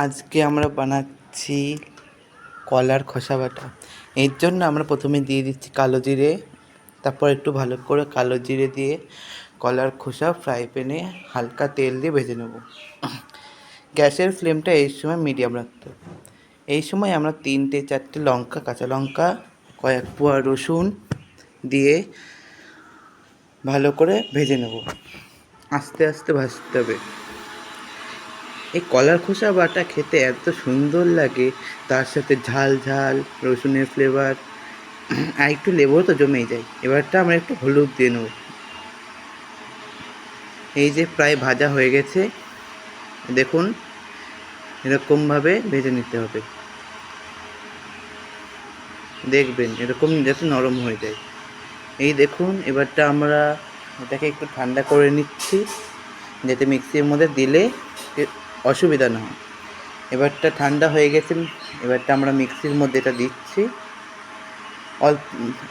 আজকে আমরা বানাচ্ছি কলার খোসা বাটা। এর জন্য আমরা প্রথমে দিয়ে দিচ্ছি কালো জিরে, তারপর একটু ভালো করে কালো জিরে দিয়ে কলার খোসা ফ্রাই প্যানে হালকা তেল দিয়ে ভেজে নেব। গ্যাসের ফ্লেমটা এই সময় মিডিয়াম রাখতে হবে। এই সময় আমরা 3-4টে লঙ্কা, কাঁচা লঙ্কা, কয়েক পোয়া রসুন দিয়ে ভালো করে ভেজে নেব। আস্তে আস্তে ভাজতে হবে। এই কলার খোসা বাটা খেতে এত সুন্দর লাগে, তার সাথে ঝাল ঝাল রসুনের ফ্লেভার, আর একটু লেবুও তো জমেই যায়। এবারটা আমরা একটু হলুদ দিয়ে নেব। এই যে প্রায় ভাজা হয়ে গেছে, দেখুন এরকমভাবে ভেজে নিতে হবে। দেখবেন এরকম যাতে নরম হয়ে যায়। এই দেখুন এবারটা আমরা এটাকে একটু ঠান্ডা করে নিচ্ছি, যাতে মিক্সির মধ্যে দিলে অসুবিধা না হয়। এবারটা ঠান্ডা হয়ে গেছে, এবারটা আমরা মিক্সির মধ্যে এটা দিচ্ছি। অল্প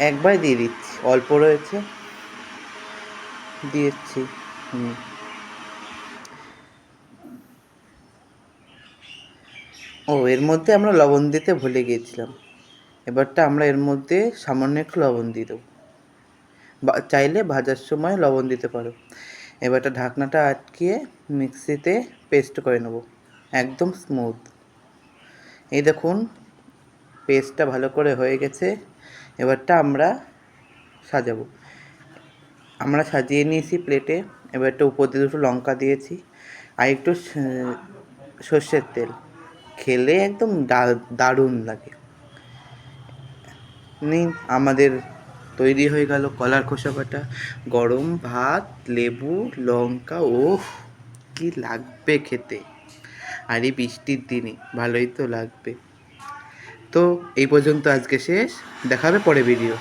একবার দিয়ে দিচ্ছি, অল্প রয়েছে দিয়েছি। এর মধ্যে আমরা লবণ দিতে ভুলে গিয়েছিলাম। এবারটা আমরা এর মধ্যে সামান্য একটু লবণ দিয়ে দেবো, চাইলে ভাজার সময় লবণ দিতে পারো। এবারটা ঢাকনাটা আটকিয়ে মিক্সিতে পেস্ট করে নেব, একদম স্মুথ। এই দেখুন পেস্টটা ভালো করে হয়ে গেছে। এবারটা আমরা সাজাবো। আমরা সাজিয়ে নিয়েছি প্লেটে। এবারটা উপর দিয়ে দুটো লঙ্কা দিয়েছি আর একটু সর্ষের তেল। খেলে একদম দারুণ লাগে। নিন, আমাদের তৈরি হয়ে গেল কলার খোসা বাটা। গরম ভাত, লেবু, লঙ্কা, ওহ কি লাগবে খেতে! আর এই বৃষ্টির দিনে ভালোই তো লাগবে। তো এই পর্যন্ত আজকে শেষ, দেখা হবে পরে ভিডিও।